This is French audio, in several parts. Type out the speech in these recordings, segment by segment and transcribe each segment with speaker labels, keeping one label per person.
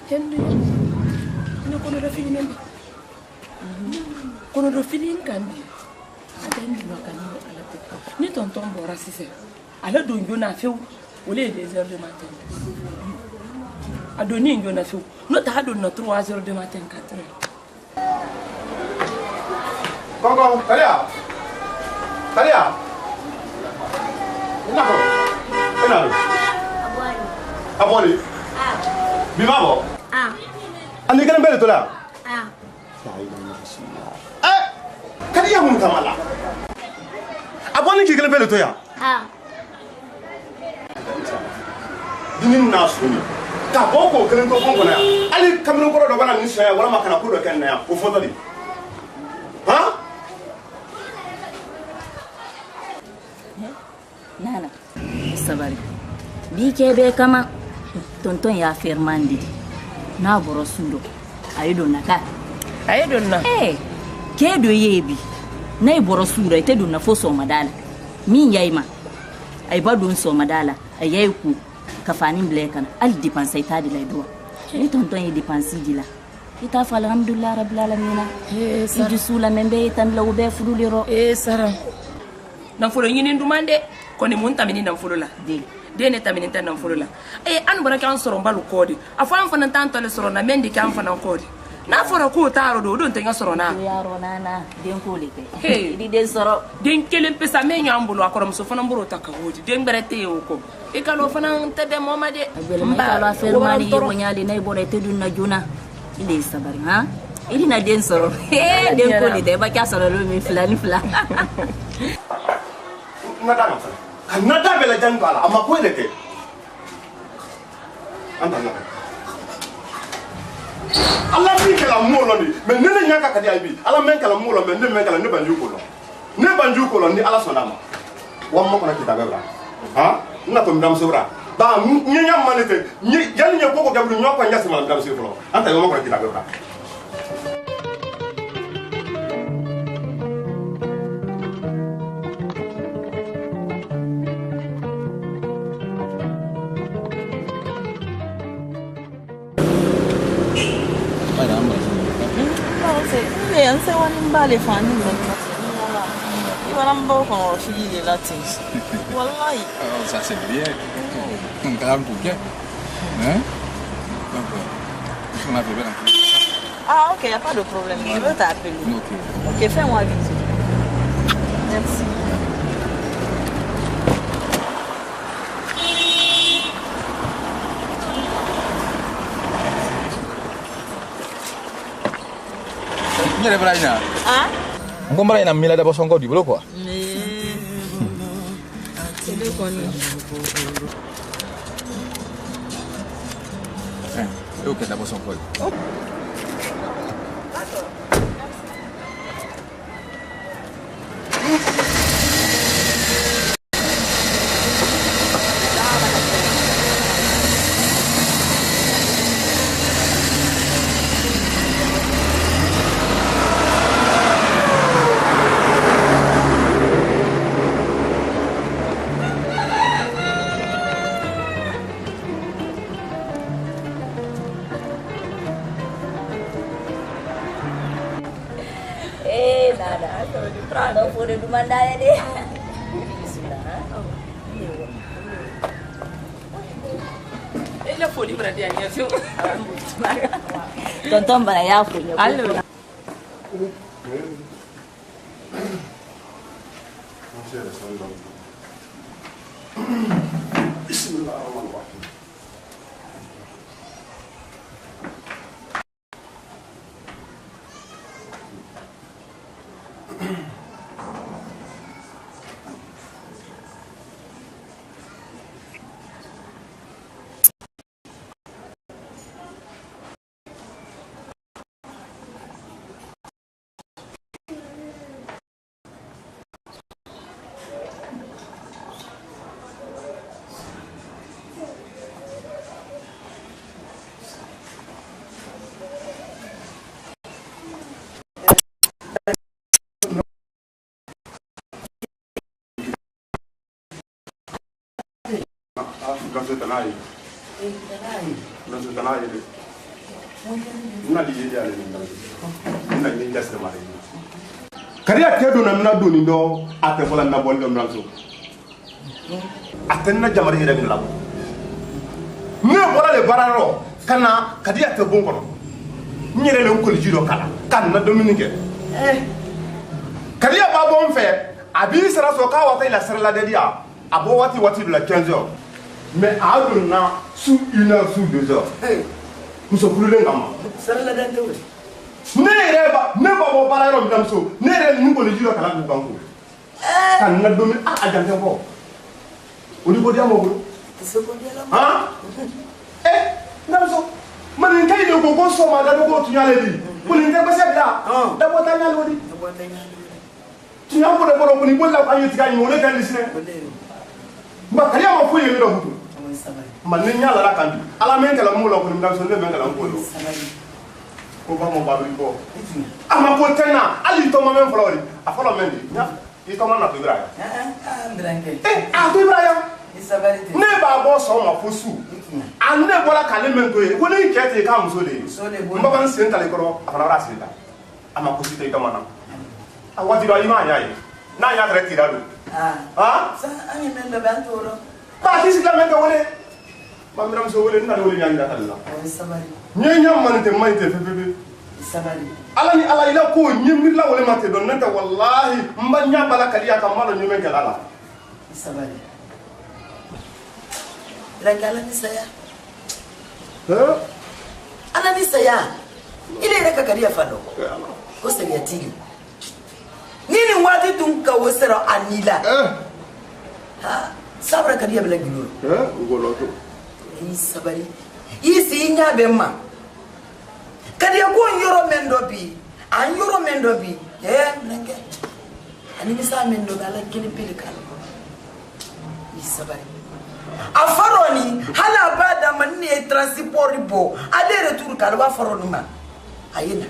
Speaker 1: Henry, no kono do feeling member. Kono do feeling kan bi. Atendi no kan ala te. Ni tonton bora sise. Ala do njo na few. Ole 2h du matin. Adoni njo na few. No ta do na 3h du matin 4h.
Speaker 2: Gongo, Talia. Talia. Nako. Enalo.
Speaker 3: Abwani.
Speaker 2: Abwani.
Speaker 3: Ah.
Speaker 2: Bimabo.
Speaker 3: Ah.
Speaker 2: Ani kana bele tola.
Speaker 3: Ah.
Speaker 2: Kadi ya mun tamala. Abwani ki kana bele toya.
Speaker 3: Ah.
Speaker 2: Dinin na suni. Ka boko kelen to bongo na. Ali kamino koro do bana ni saya wala makana ko do ken na ya. O foto di. Ha?
Speaker 4: Nana, sabari. Bike be kama tonton ya fermandi. Na boro sundo. Ayido naka.
Speaker 1: Ayido na.
Speaker 4: Ke do yebi. Na boro sura ite do na foso madala. Min yayima. Ay ba don so madala. Ayay ku kafanin blekan. Al dipansa ita di laido. Ni tonton yi dipansi dila. Ita fa alhamdulillah rabbil alamin. Sidi sula membe tan law be fuduliro.
Speaker 1: Sara. Na fulo nyini ndumande. Koni mun tamini nan fulo la de ne tamini tan nan fulo la an bara kan soro balu kodi afa an fana tan tole soro na mendi kan fana kodi na fora ko taro do don tenga soro na
Speaker 4: yaro nana den ko le ke di den soro
Speaker 1: den kelen pesa me nyambulo akoro muso fana mboro takawodi den berete ko e kalo fana tede momade
Speaker 4: mba la fermani yebo nyali na ibore tedu na juna ile sabari ha ili na den soro den ko le de ba ka soro lo mi flani fla
Speaker 2: Nada fala. Nada bela jangala ama ko de ke. Anda na. Allah bi kala molo ni me nene nyaka kadi abi. Allah men kala molo me nene men kala ne banju ko lo. Ne banju ko lo ni Allah sonama. Wa mo ko na kitabe bra. Ha? Na to ndam sobra. Ba nyanya manete. Yani nyako ko gabru nyoko nyasi mal ndam sobra. Anta yo mo ko na kitabe bra.
Speaker 5: C'est un bal et fan. Il va l'embarquer quand on finit les latins. Voilà.
Speaker 6: Ça c'est bien. On calme tout bien. Hein? Donc, on a besoin d'un peu.
Speaker 5: Ah ok, il n'y a pas de problème. Je veux t'appeler. Ok, fais-moi vite. Merci.
Speaker 6: Ni ada berapa?
Speaker 5: Ah?
Speaker 6: Engkau berapa nak mila dapat songkok di bulu quoi?
Speaker 5: C'est deux connes.
Speaker 6: Ok, dapat songkok.
Speaker 4: Nada, não foi do mandar ele.
Speaker 1: Ele foi livre de anha, viu?
Speaker 4: Tonton bara ya kunya.
Speaker 1: Allo.
Speaker 2: Bismillahirrahmanirrahim. Gansu tanai. Gansu tanai. na di ye ale ni na ni jasre mare kariya te do na do ni do ate wala na bol do mranso ate na jamari hira ni la ne bola le bararo kana kadiya te bon kono nyere le ko jido kala kan na dominique kadiya ba bon fe abi sera so ka wata ila sera la de dia abo wati de la 15h mais a na sous 1h sous 2h muso kulule ngama sera la de we ne ba bo bararo ndam so ne re ni ko jido kala du banko kan na domi a jante ko odi ko dia mo ko ha ndamso man kay do ko so ma da ko tu nyale di ko ni te basa bla da bo ta nyale wodi tu nya ko de ko ni bo la ko ayiti kan ni wole kan lisne ba kali ma fu yemi do hutu man ni nyala la kan ala men kala mo lo ko ni ndamso ne men kala ko do ko ba mo ba bi ko ama ko tena ali to ma men folo wodi a folo men di i to ma na to bra to bra ya ne ba bo so ma fosu anne bola kale men ko ko ni kete ka muso de mba ban sen tale ko afana ra sen ta ama ko site to mana a wati do ima nya yi na nya tre tira do sa anyi men do ban to ro ba ti sita men ko wole ba mi ram so wole na do wole nya nda talla nya man te fe sabari ala ila ko nyimir la wole mate don nanta wallahi mba nya bala kaliya kam malo nyumen kala sabari Rangala ni saya. Ana ni saya. Ile reka kariya fano. Ko sai yatili. Nini wati tunka wosera anila. Ha, sabra kariya bela giluro. Ngolo to.
Speaker 5: Sabari. Isi nya bemma. Kariya ko yoro mendobi. An yoro mendobi. Nenge. Ani misa mendobi ala kili pilikal. Sabari. Afaroni hala bada manne transport bo ade retour kalwa faroni ma ayina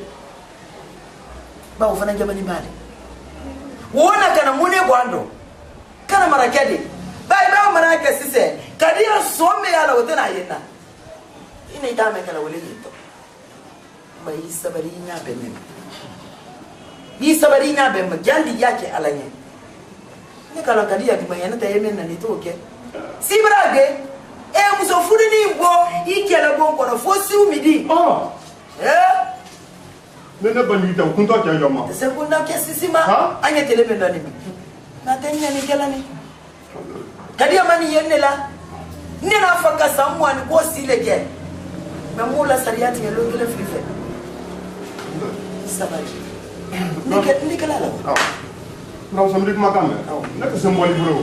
Speaker 5: ba ufana jamani bale wona kana mune gwando kana marakade ba maraka sise kadia some yala wotena ayina ina idame kala wole yito ba isabari nya benne isabari nya bemma jandi yake alanye ne kala kadia bimayana tayemenna ni toke Sibrage, muso furi ni bo ikela bon kono fo si umidi.
Speaker 2: Ne bandi ta kunto kya yoma.
Speaker 5: Sekunda ke sisima anya telebe ndani. Na tenya ni kela ni. Kadi amani yenela. Nina faka samwani ko silege. Mamula sariati ya lokele frife. Sabaji. Nikela la.
Speaker 2: Na usamrik makame. Na kusemboli bro.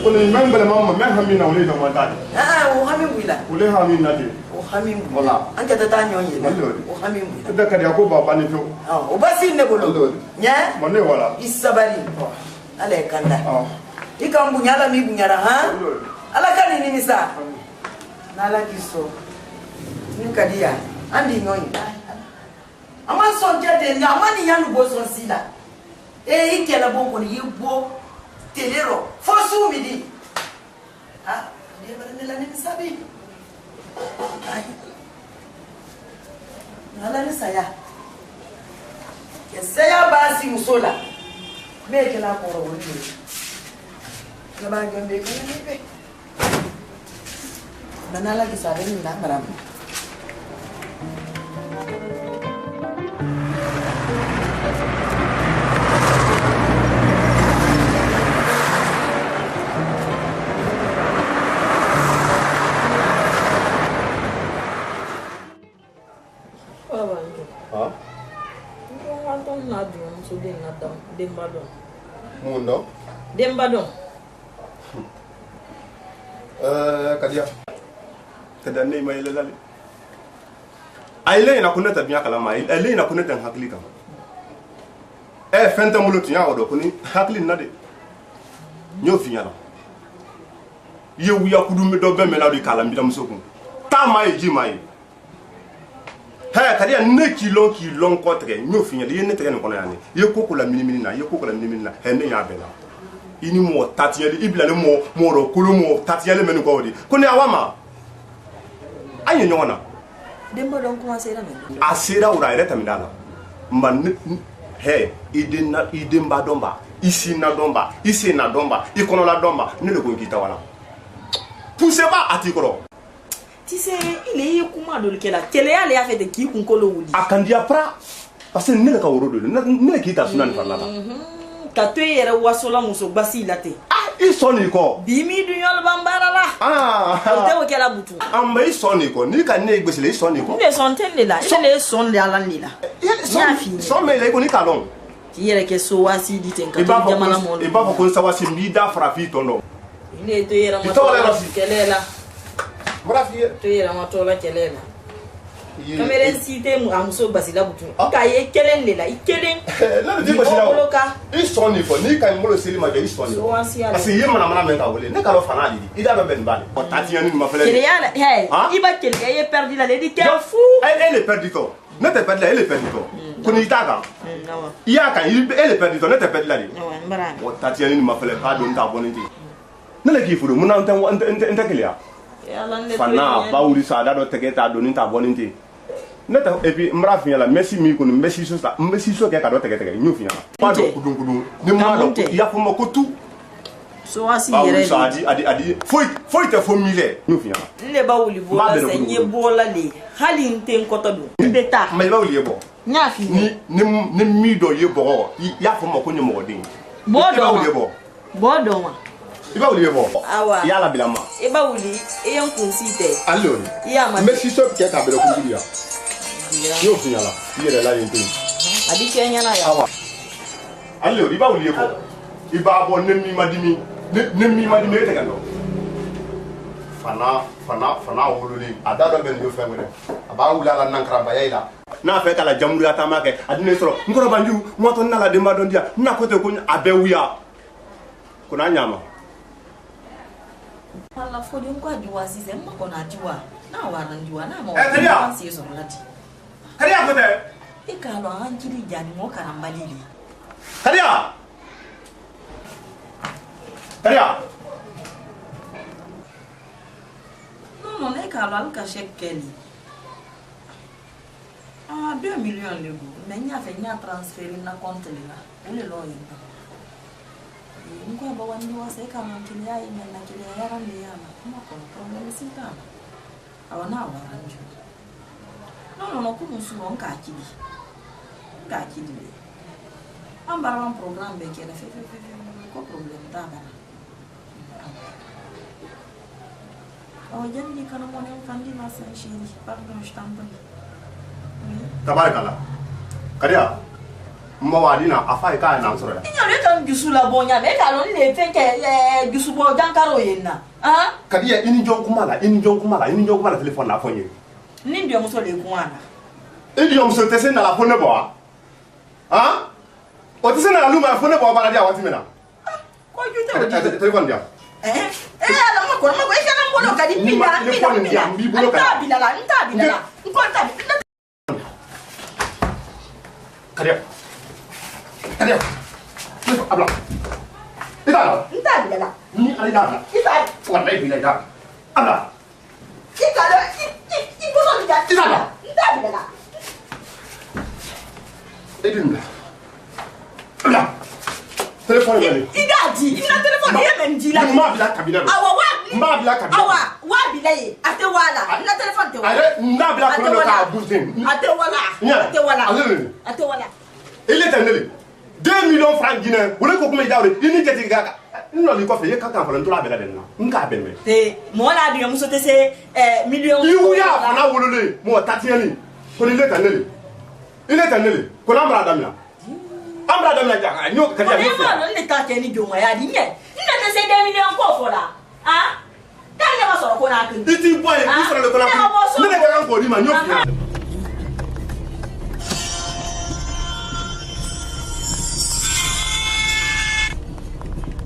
Speaker 2: Kone membele mama me hamina ule do mantani
Speaker 5: o hamimwila
Speaker 2: ule hamina de
Speaker 5: o hamimwila anja tata nyonye o hamimwila
Speaker 2: da kadi ko baba ni fo
Speaker 5: o basi ne bolo nya
Speaker 2: mone wala
Speaker 5: isabari ale kanda ikambu nyala mi bunyara ha ala kani nini sa nala kiso nkadia andi nyonye ama so jete nyamani yanu boso sila ikela bonko ni yibo telero fosu midi dia berani ni sabi nala ni saya ya saya basi musola meke la ko woni na ba ngambe ko ni be nala ki sabe ni na maram
Speaker 2: Mundo
Speaker 5: Dembadon
Speaker 2: kadia kada ne mai lalali aile na kuneta biya kala mai aile na kuneta hakli kam fenta mulo tinya odo kuni hakli na de nyo finyala ye wuya kudume do be mela do kala mi dam sokun ta mai ji mai kadi ne kilon kotre nyo finya de ne tere ne kono yani ye kokula minimini na ye kokula minimini na ne ya bela ini mo tatiyeli ibla le mo ro kulu mo tatiyeli men ko wodi ko ne awama anye nyona
Speaker 5: Demba don commencer la men.
Speaker 2: Asira ura ere tamidala. Man he idemba domba. Ici na domba, ici na domba, ikonola domba, ne le gonquita wala. Poussez pas à tikoro.
Speaker 4: Tu sais, il est comment de lequel quel est allé avec des qui qu'on wuli.
Speaker 2: Akandia pra parce que ne le ka woro de ne kita sunan farla ba.
Speaker 4: Ka to yere wasola muso basi late.
Speaker 2: Ah, ils sont ko.
Speaker 4: Bimi du yol bambara la.
Speaker 2: Ah.
Speaker 4: Te wo kela butu.
Speaker 2: Amba ils sont ko, ni ka ne gbesele ils sont ko.
Speaker 4: Ne sont telle là, ils sont là la ni là.
Speaker 2: Sont mais les ko ni kalon.
Speaker 4: Yere ke so wasi di tenka
Speaker 2: to jamana mo e ba ko sa wasi mbi da frafi tono
Speaker 4: ile to yere ma to kelela
Speaker 2: brafi
Speaker 4: to yere ma to la kelela kamera cité mu amuso basila butu ka ye kelen lela ikelen
Speaker 2: la di basila ils sont ni ko ni ka ngolo selima de ils sont ni parce que yema na men ka wole ne ka lo fana di ida be ben bale ko tati ni ma fele
Speaker 4: kelela hey iba kelela ye perdu la di ke fou
Speaker 2: elle est perdue ko ne te perdue elle est perdue ko kuni taka iya kan elle est perdue ne te perdue la di o tati ni ma fele ka don ta boniti ne le ki furu mun na ente kelia fana ba wuri sa da do tegeta don ta boniti neta et puis mbra finya la merci mi ko merci so sa merci so ke ka do tege ñu finya pa do kudun ni ma do ya fo mako tu
Speaker 4: so asi yere
Speaker 2: so adi foi te fo mile ñu finya
Speaker 4: le ba wuli bo la senye bola le hali nten koto do beta
Speaker 2: ma ba wuli bo
Speaker 4: nya fi
Speaker 2: ni mi do ye bo ya fo mako ni mo din
Speaker 4: bo do ma
Speaker 2: iba wuli bo
Speaker 4: awa
Speaker 2: ya la bilama
Speaker 4: iba wuli e yon kunsite
Speaker 2: allo
Speaker 4: ya ma
Speaker 2: merci so ke ka be do kudiya yo finyala yere la yente
Speaker 4: adi kenya na ya
Speaker 2: awa allo iba wuli bo iba bo nemmi madimi te gando fana woluli adado ben yo fengre aba wula la nankra bayila na fe kala jamru ya tamake adine soro ngoro banju moto na la demba don dia na kote ko abe wuya kuna nyama
Speaker 4: ala fodi ko ajuwa sise mako na ajuwa na waranjuwa na mo si so lati
Speaker 2: kariya kote
Speaker 4: ikalo anjiri jani mo karambalili
Speaker 2: kariya
Speaker 4: non ne kalo al ka shekeli 2 millions le go mais nya fait nya transférer na compte là ole lo yin nko ba wani wa sai kama kile yayi men na kile yaran le yana kuma ko problem sita awana waranju non ko musulo nka akidi ambara un programme be kena fe ko problem ta bana jamini kana mo ne fandi na san shiri pardon je t'en prie
Speaker 2: tabarakala kariya mbawadina afai ka na nsoro ya
Speaker 4: inyore kan jusula bonya me ka lo le fe ke jusubo jankaro yenna
Speaker 2: kariya ini jon kumala telephone na fonye
Speaker 4: ni ndio muso le kuana
Speaker 2: ini jon muso tese na la phone bo o tese na la luma phone bo bana dia wati mena
Speaker 4: ko jute
Speaker 2: telephone dia
Speaker 4: ala mako e kana mbono kadi pinda ntabila
Speaker 2: kariya abla
Speaker 4: ntabila
Speaker 2: ni alida wallahi bila da abla
Speaker 4: ikalo ibono nda ntabila
Speaker 2: edinda abla telephone bale
Speaker 4: idadi ina telephone ye menjila
Speaker 2: ma bila kabina
Speaker 4: awa wa bila ye ate wala ina telephone te wala
Speaker 2: na bila ko ka buzin
Speaker 4: ate wala
Speaker 2: il est annulé 2 millions francs guinéens vous le ko kuma jawre ini jati gaga no li ko fe ye ka kan fala ntola be la denna nka be me
Speaker 4: te mo la bi muso te se millions
Speaker 2: yu ya fana wolole mo tatiani ko il est annulé ko lambra damna ja nyo ka ja
Speaker 4: no le ta ke ni joma ya di nye ina te se 2 millions ko fola ta le ma so ko na kan
Speaker 2: iti boy ni soro le ko na ni le ka ko ni ma nyo fi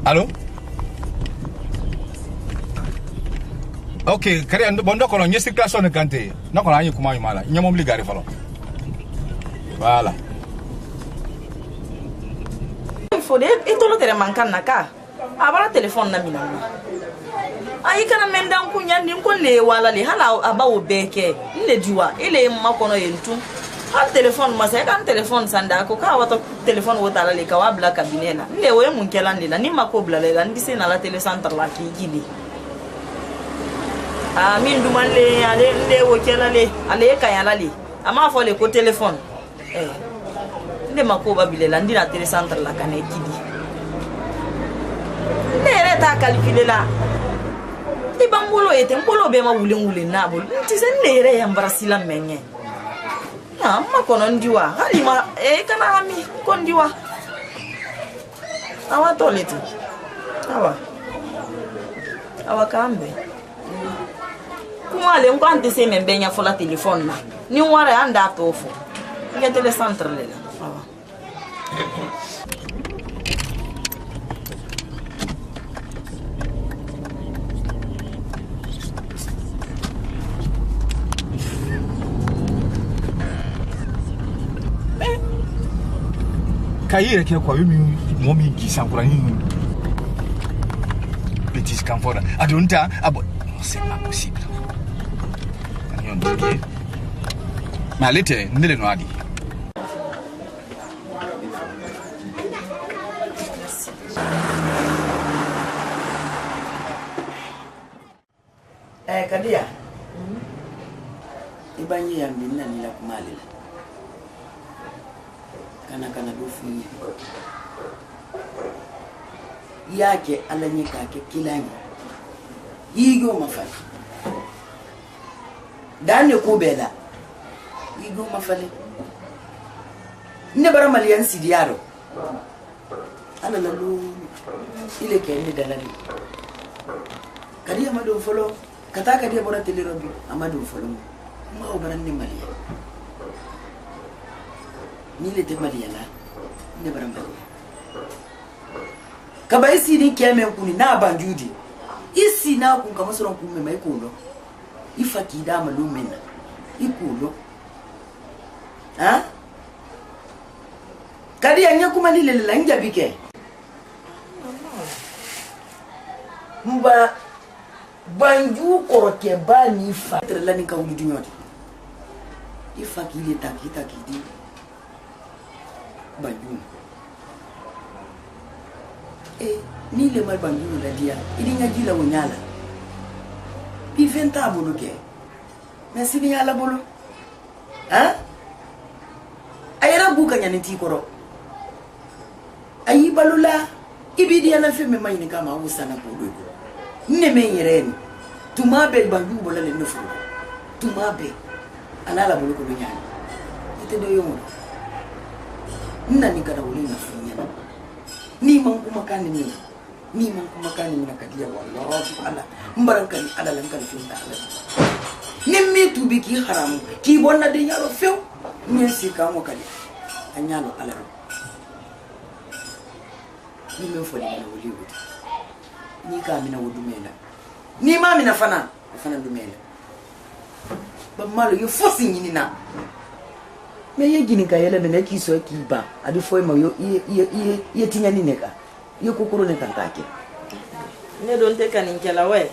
Speaker 6: Allô? Ok, kare bondo kono nye circulation ne kante. Na kono anyi kuma yimala. Nye mobili gari falo. Voilà.
Speaker 4: Il faut des et tolo tere mankan naka. abara téléphone na mina ayi kana mendan kunya ni ko le wala le hala abawo beke le diwa ile makono yentu al téléphone ma se kan téléphone sanda ko ka wato téléphone wotala le ka wabla kabinela le we mun kelande la ni mako bla le ndi se na la télé centre la ki gidi min dumanle ale le wo kelale ale kayala le ama fo le ko téléphone nde mako babilela ndi na télé centre la kan gidi nere ta calculer la di bambolo ete mbolo be ma wule nabo nti se nere ya mbrasila menye na makono ndiwa halima kana ami kondiwa awa toilet awa kambe kuma le nkwante se membenya fola telephone na ni wara anda tofu ya tele centre lela awa
Speaker 6: Kayire ke kwa yumi momi gisankura ni petit camfora adonta abo c'est pas possible on dit malete ndele no adi
Speaker 5: Kadia ibanyi ya minna nila kumali kana dofu yake alanyika ke kilanya yigo mafali dane ko bela yigo mafali ne bara maliyan sidiyaro ana lalu ile ke ni dalali kadi amado folo kata kadi abora telerobi amado folo ma obara ni maliya ni le te maliala ne bara maliya kaba isi ni keme kuni na banjudi isi na kun kama soron kun me mai kulo ifaki da malumena ikulo ha kadi anya kuma ni le lanja bike mba banju koroke ba ni fa trela ni ka wudi nyoti ifaki le takita kidi banju ni le mal bangu la dia idi ngaji la wonyala bi venta bolo ke na sini yala bolo ha ayara buka nyani ti koro ayi balula ibidi ana fe me mayni kama usana bolo ko ne me yereni tuma be bangu bolo le nufu tuma be ana la bolo ko nyani ite do yomo nani kada wuli na funya ni man kuma kan ni na kadiya wallahi ala mbarankan adalan kan fi ta ala nimmi tu bi ki haram ki bonna de yaro few ni si ka mo kadi anyalo ala ni me fo ni wuli wuti ni ka mina wudu mena ni ma mina fana du mena ba malo yo fosi ni na me ye gini ka yele ne ki so ki ba adi foi ma yo ye tinya ni neka yo kokoro ne tankake ne don te kan inkela we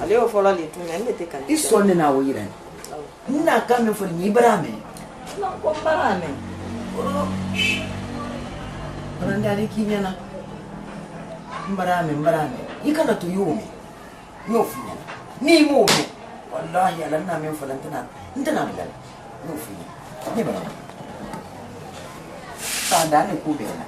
Speaker 5: ale o fola le tunya ne te kan iso ne na wo yira na ka me fo ni brame na ko brame oranda le kinya na brame ikana to yo me yo funya ni mo me wallahi ala na me fo lantana ntana bilala no funya ne ba ta da ne ku bela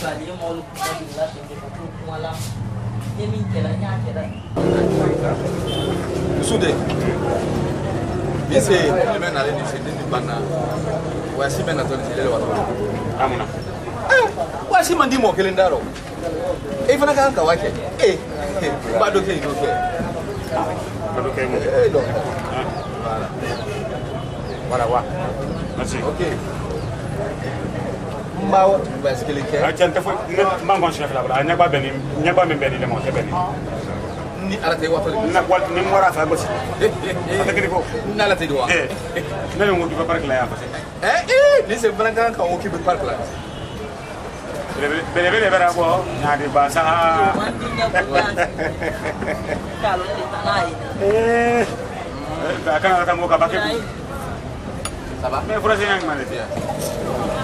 Speaker 5: bali mo lu ko la te ko wala ye min kela nya kela
Speaker 6: sude bise le men ale ni sede ni bana wa si men atoni sede le wa amuna wa si mandi mo kele ndaro e fana kan ka wake ba do ke do ke mo do wala wa merci okay mbawo basikele ke
Speaker 2: a tienta fo mangon chef la bla nyagba me beni le mo ke beni
Speaker 6: ni ala te wato
Speaker 2: na kwal ni mora fa bosi atakini ko
Speaker 6: na la te do
Speaker 2: na ni ngi ba park la ya fa
Speaker 6: ni se branca ka o ki be park la
Speaker 2: bele bara ko na di basa
Speaker 4: Kalau di tanah
Speaker 2: ba kana ka mo ka ba ke
Speaker 6: ça va
Speaker 2: mais frère yang mana dia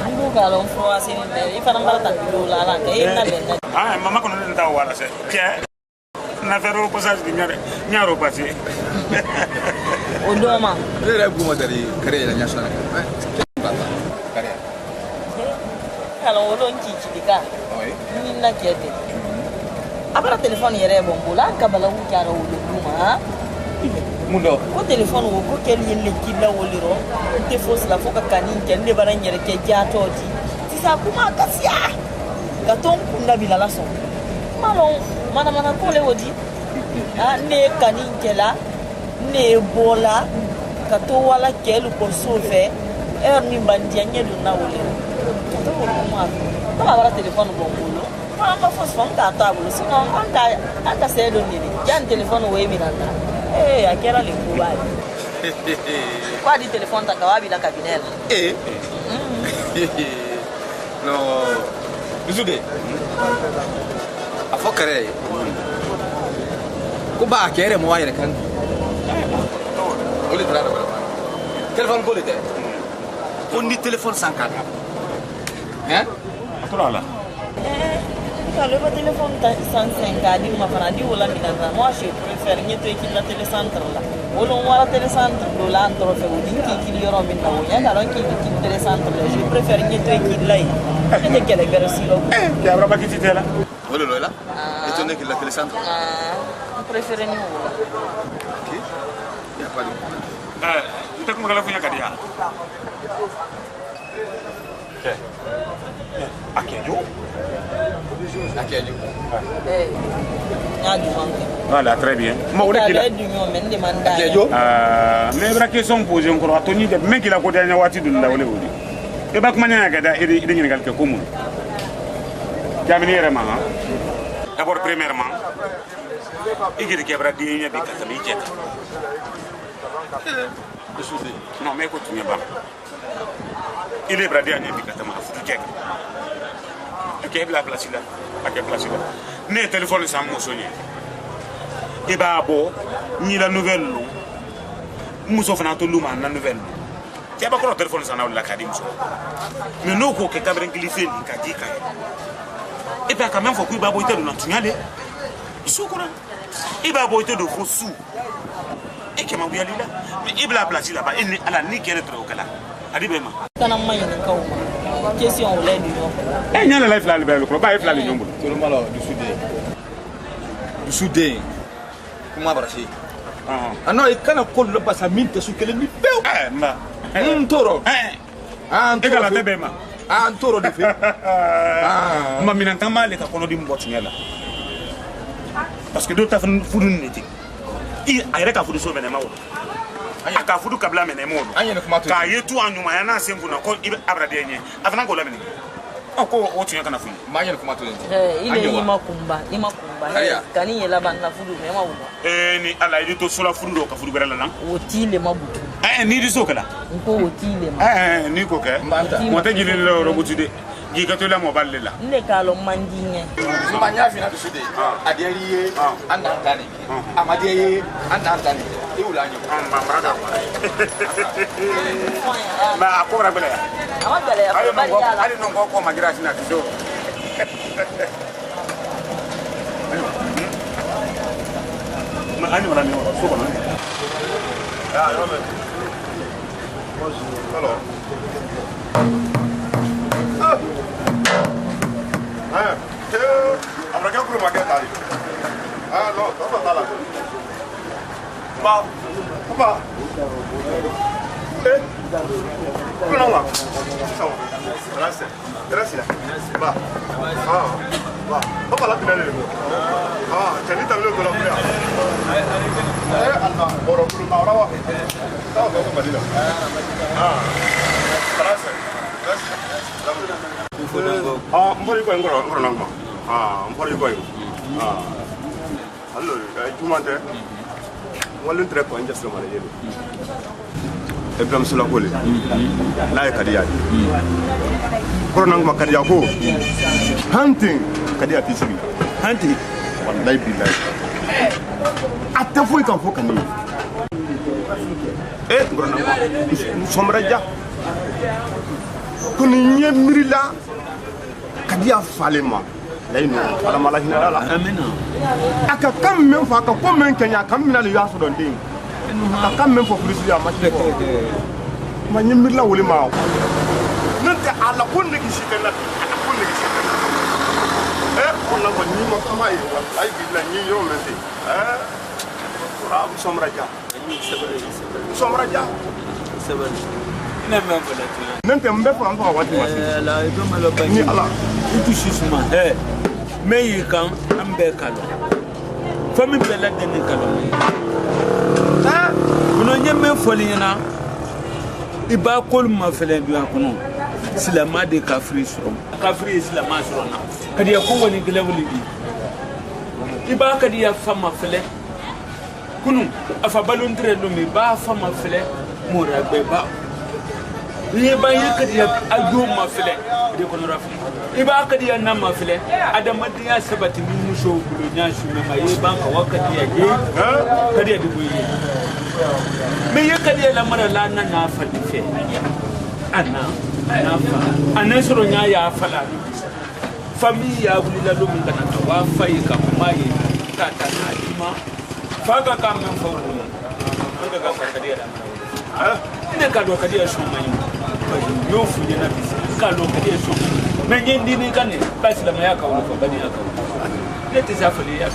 Speaker 4: Ibu kalau froid sini deh, ifaran barat dulu lah kan, kayak ini lah.
Speaker 2: mama kono nta wala se ke na fero passage di nyaro pasi
Speaker 4: Udah mah.
Speaker 6: re bu dari kare la national kare
Speaker 4: Kalau ulun cici dika, ini nak jadi. Apa telepon yere bombola, kabala ucara ulun rumah.
Speaker 6: mundo
Speaker 4: Ko téléphone wo ko kel yelle killa woliro te fos la foka kanin ken de baran yere ke jatoti ti sa kuma kasia ka ton kunda bilala so malon mana ko le wodi ne kanin kela ne bola ka to wala kel ko sofe ni bandia nyedu na woliro to ko kuma to bara téléphone bombolo ma fos fam ta tabulo sinon anta se do ni jan téléphone wo eminanda akera likubali. Kwa di telefon takawabi la kabinela.
Speaker 6: No. Bisude. Afokare. Kuba akere mo wayre kan. Oli trada wala. Telefon ko lite. On dit téléphone sans cadre. Hein?
Speaker 2: aturala
Speaker 4: Kalau le téléphone sans cadre ma fana di wala minana. Moi je préfère nyeto ekila télécentre la. Wolon wala télécentre do la antro fe wodi ki yoro min na wonya kalau ki télécentre la. Je préfère nyeto ekila. Kete kele versilo.
Speaker 2: ke abra bakiti tela
Speaker 6: Wala lola. Et on est que la télécentre.
Speaker 4: Préfère ni wala.
Speaker 6: OK. Y a pas de
Speaker 2: nta kuma kala funya kadia akejo voilà très bien mawle kila mais bra question posée encore atoni de men kila ko danya wati dun da wole wodi e bak manya ga da ide ngi gal ke komun jamini yere ma d'abord premièrement igiri ke bra di nya bi ka mi jeta non mais ko tunya ba il est bra di nya bi ka ma fu jeka ke bla place là ake place là ne téléphone sans mo sonné e ba bo ni la nouvelle muso fana to luma na nouvelle ke ba ko téléphone sans na la kadim so mais no ko ke kabren glissé ni ka di ka e ba quand même faut que ba bo ite do na tunyale sukura e ba bo ite do fo sou e ke ma bu yalila e bla place là ba e ni ala ni kele tro kala adi be ma
Speaker 4: kana mayin kaw question wala du yo
Speaker 2: e nyala life la libere ko ba life la le nyombo
Speaker 6: tout le malo du soudé comment bracher no e kana ko lo basa minte su kele ni pew
Speaker 2: ma
Speaker 6: toro
Speaker 2: e kala tebe ma
Speaker 6: toro de fe
Speaker 2: ma minanta male ka kono di mbot nyala parce que d'autres font fudu neti i ayre ka fudu so bene mawo aka fudu kabla mene mo ka yetu anyuma yana sembu na ko abra de nye afana ko lamene ko o tunya kana fu
Speaker 6: manya kuma to
Speaker 4: ile imakumba kani yela banna fudu me mawo
Speaker 2: ni ala idi to sola fudu ka fudu berala nan
Speaker 4: otile mabutu
Speaker 2: ni di sokala
Speaker 4: ko otile ma
Speaker 2: ni ko ke mo te jili lo robutude ji ka to la mo balle la
Speaker 4: ne kalo mandinge
Speaker 6: manya fina to sude adiye anda tani amadiye anda tani e ulanyo
Speaker 2: ma brada ma akora bele ya
Speaker 4: amagale ya bali ala
Speaker 2: ali no ko magira sina tido ma ani wala ni so kono yo me alors après quand vous m'avez dit non ça va là papa non là gracias va papa là tu n'es tu n'es pas le là alma boro boro maura wa ça va comme dire gracias mbori ko ngoro ngoro nangma mbori ko allora jumante wala tre ko njas lo mala yelo Ibrahim sula kole la ya kadiya ko nan ma kadiya ko hunting kadiya fisiri hunting wallahi billahi atta foi kan fo kan ngoro nan somra ja ko ni mirila kadiya falema layno ala mala hina la
Speaker 3: amina
Speaker 2: aka kam men fa ka ko men kenya kam mina le yaso don ding aka kam men fo polisi ya ma ma nyimir la woli ma nante ala kon ne gishi kana ala kon ne gishi on la ko ni ma kama yi wallahi billah ni yo men ti ra somra ja
Speaker 3: ina men fala tu
Speaker 2: nante mbe fa fa wati wati
Speaker 3: la do malo ba
Speaker 2: ni ala
Speaker 3: itu shisuma me yi kan an be kalo fami be la den kalo kuno nyemme foli na iba kol ma fele bi akuno silama de kafri suro kafri silama suro na kadi ya kongo ni gelewli bi iba kadi ya fama fele kunu afa balondre no mi ba fama fele mo ragbe ba ni ba yekadi ya adu ma fele de kono rafi iba kadi ya nama fele adamadi ya sabati mi muso bulu nya shume ma yi ban ka wakati ya ye kadi ya dubu yi me yekadi ya lamara la na fadi fe ana fa ana soro nya ya fala famille ya bulila lo mun kana to wa fayi ka kuma yi tata na dima faga ka men fo faga ka kadi ya ina ka do kadi ya shume yo fu na bisi ka lo kadi ya shume men ngi ni kan ne basi la maya ka wo ko bani aka ne te za fali ya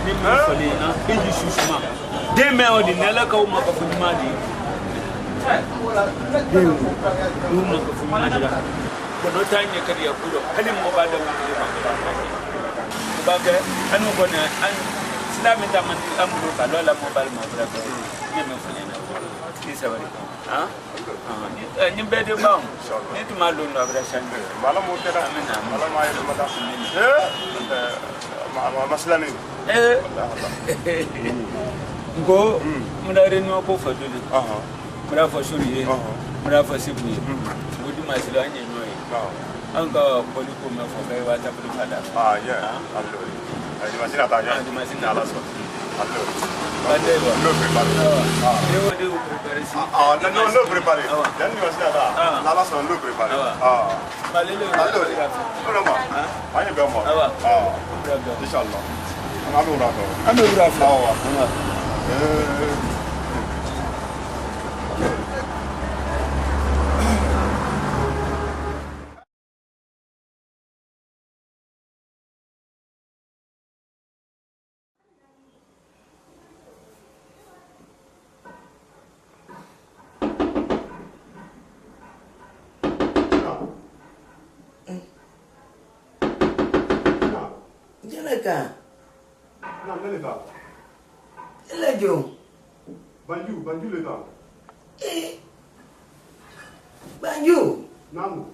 Speaker 3: ni mo fali na iji shushma de me o di nela ka o ma ka fu ma di de o ma ka fu ma di ko no tanye kadi ya kudo hali mo ba da mo ba ke anu ko ne an islami ta man amru ka lo la mo ba ma bra ko ni me fali na ni sabari ha ni bede bam ni to ma lo no abra shan
Speaker 2: mala mo tera mala ma yele mata masla ni
Speaker 3: go mudare no ko faduli mura fa shuri mura fa sibu wudi masila anye noy an ka poli ko me fo kai wata poli fada
Speaker 2: yeah allo di masina ta ya
Speaker 3: di masina
Speaker 2: ala so allo
Speaker 3: bade lo
Speaker 2: lo prepare
Speaker 3: e wodi o prepare si
Speaker 2: no prepare dan di masina ta ala so lo prepare
Speaker 3: balele
Speaker 2: allo no ma anye be mo inshallah ana ura to
Speaker 5: Janaka.
Speaker 2: Non, non, non.
Speaker 5: Il est Joe.
Speaker 2: Banjou le temps.
Speaker 5: Banjou.
Speaker 2: Non.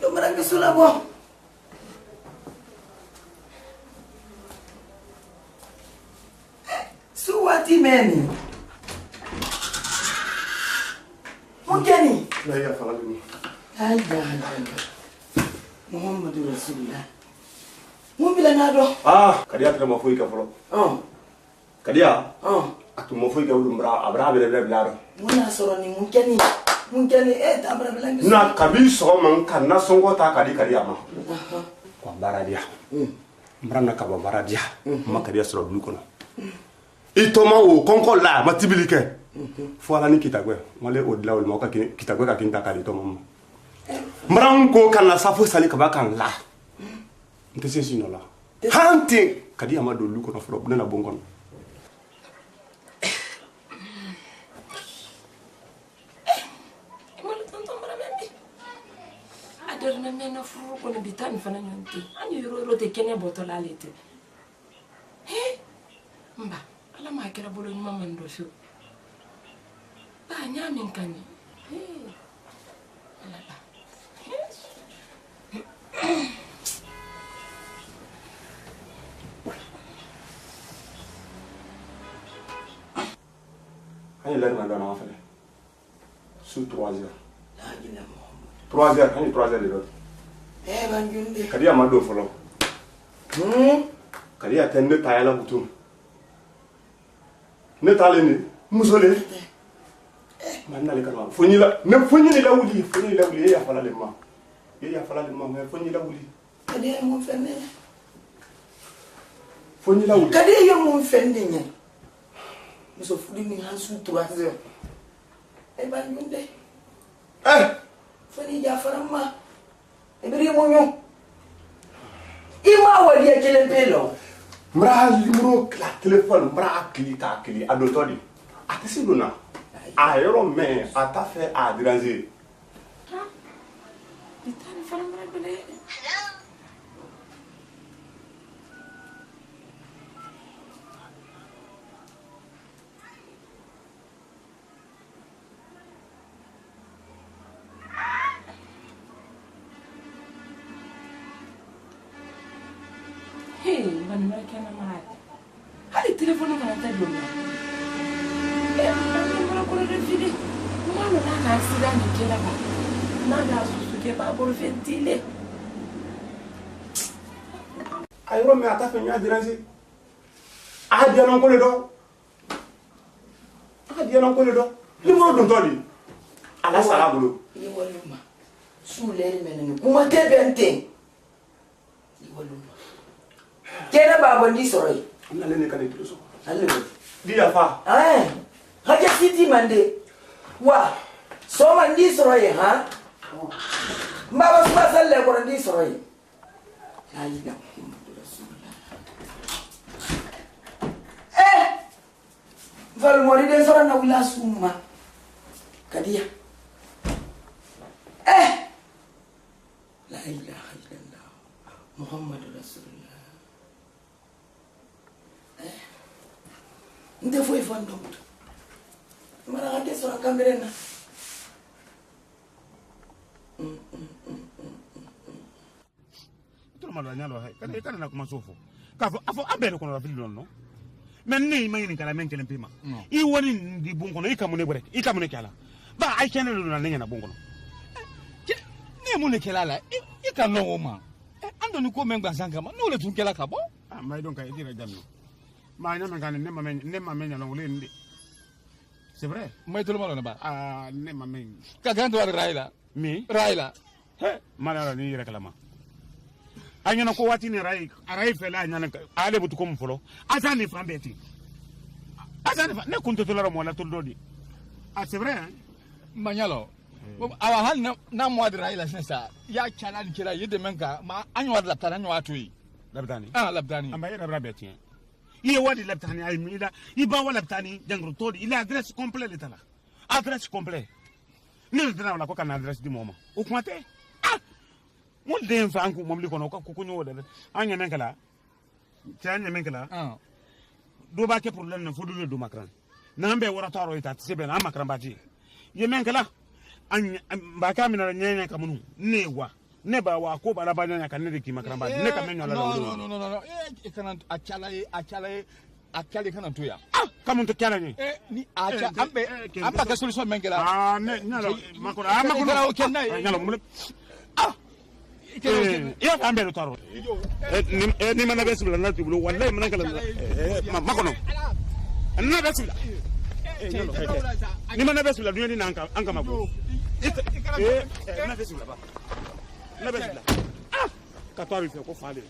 Speaker 5: Lo marang ke Sulabo. Suwati meni. Mungkin.
Speaker 2: Lah ya fala ni.
Speaker 5: Muhammadu Rasulullah. Mo bila nado.
Speaker 2: Kadiya tira mo foi ka folo. Kadiya? Atu mo foi ka umbra abra bele blaro.
Speaker 5: Muna soro ni mungkin ta abra bela.
Speaker 2: Na kabi so man kan na songo ta kadiya ma. Kwa baradia. Mbra na ka baradia. Ma kadiya soro blu kono. Itoma o konko la matibilike. Fo ala ni kitagwe. Mole odla ol mo ka kitagwe ka kinta kali to mama. Mran ko kan la safo sali ka ba kan la. Ntese sino la. Hunting kadi amado lu ko no fro na bongon.
Speaker 1: Ador na mena fru ko no bitani fana nyonti. Ani yoro te kenya botola lete. Mba, ala ma kera bolo nyuma mando sho. Ba nyamin kani. Ala ba.
Speaker 2: est l'heure maintenant en fait. Sous 3 heures. 3 heures, on est 3 heures de l'autre.
Speaker 5: Eh ben Junde.
Speaker 2: Kadi amado follow. Kadi attendre taille la bouton. Ne taleni, musole. Maintenant les canards. Foni la, ne foni la ouli, foni la ouli, ya fala le ma. Ya fala le ma, mais foni la ouli.
Speaker 5: Kadi mon fenne.
Speaker 2: Foni la ouli.
Speaker 5: Kadi mon fenne nya. Muso fudi ni hansu 3 heures. Eh ben Junde. Foni ja fara ma. Ebiri monyo. Ima wali ya kelen pelo.
Speaker 2: Mra limro la téléphone mra klika kli adotodi. Atesi dona. A yoro me ata fait a déranger.
Speaker 1: Ditani fara mra bele. Hey, man, I can't imagine. How did the telephone come and tell you? I'm going to refuse it. I'm going to accident to kill him. Now that's to get my boyfriend till.
Speaker 2: A yoro me ata fait a déranger. A dia non ko le do. A dia non ko le do. Limro dun todi. Ala sala bulu.
Speaker 5: Ni waluma. Sule menene. Kuma te bente. Ni waluma. Kena babo ndi soroi.
Speaker 2: On allait ne kane tout ça.
Speaker 5: Allez.
Speaker 2: Di ya fa.
Speaker 5: Haja siti mande. Wa. So man ndi soroi ha. Mbaba suba salle ko ndi soroi. La ilaha Val mori den sora na wila suma. Kadia. La ilaha illallah. Muhammadur Rasulullah. Nde foi fando. Mara gade sora kamberena.
Speaker 7: Tout le monde a nyalo hay. Kana na kuma sofo. Kafo afo abere kono la fili non. Men ne imagine kala men kelen pima. I woni di bunkono I kamune brek. I kamune kala. Ba ay kene lu na nyana bunkono.
Speaker 6: Ne mu ne kela la. I kan no ma. Ando ni ko men gba sanga ma. No le tun kela ka bo.
Speaker 7: Ah may donc ay dira jamno. Ma nyana ngane ne ma men nyalo le ndi. C'est vrai.
Speaker 6: May to lo na ba.
Speaker 7: Ah ne ma men.
Speaker 6: Ka ganto wa Raila.
Speaker 7: Mi?
Speaker 6: Raila.
Speaker 7: He, mala ni reklama. Anyana ko wati ni rai fela anyana ale butu ko mfolo azani fambeti azani ne kunto tolara mo la toldodi ah c'est vrai hein
Speaker 6: Manyalo. Awa hal na mo de Raila sensa. Ya chala ni kira yede menka ma anyo la tana nyo atui.
Speaker 7: labdani
Speaker 6: Labdani.
Speaker 7: amba yera rabeti iye wadi labdani ay mida iba wala labdani jangro todi il adresse complet le tala adresse complet ne dina wala ko kan adresse di moma o kumate mon den fa anku mom li kono ko nyo de anya menkala ci anya menkala do ba ke problème na fodu le do makran na mbe wora taro ita sebe na makran baji ye menkala anya ba ka mina nyenya kamunu newa ne ba wa ko bala banya kan ne de ki makran baji ne ka menyo la
Speaker 6: no e kana achala kana to ya
Speaker 7: kamun to kyala ni
Speaker 6: ni acha ambe ka solution menkala
Speaker 7: ne nyalo makora makora
Speaker 6: o kenna
Speaker 7: nyalo mule iya ka ambele taro ni mana besula na tibulu wallahi mana kala makono na besula ni mana besula dunia ni anka mako na besula ba na besula ka taro ko fale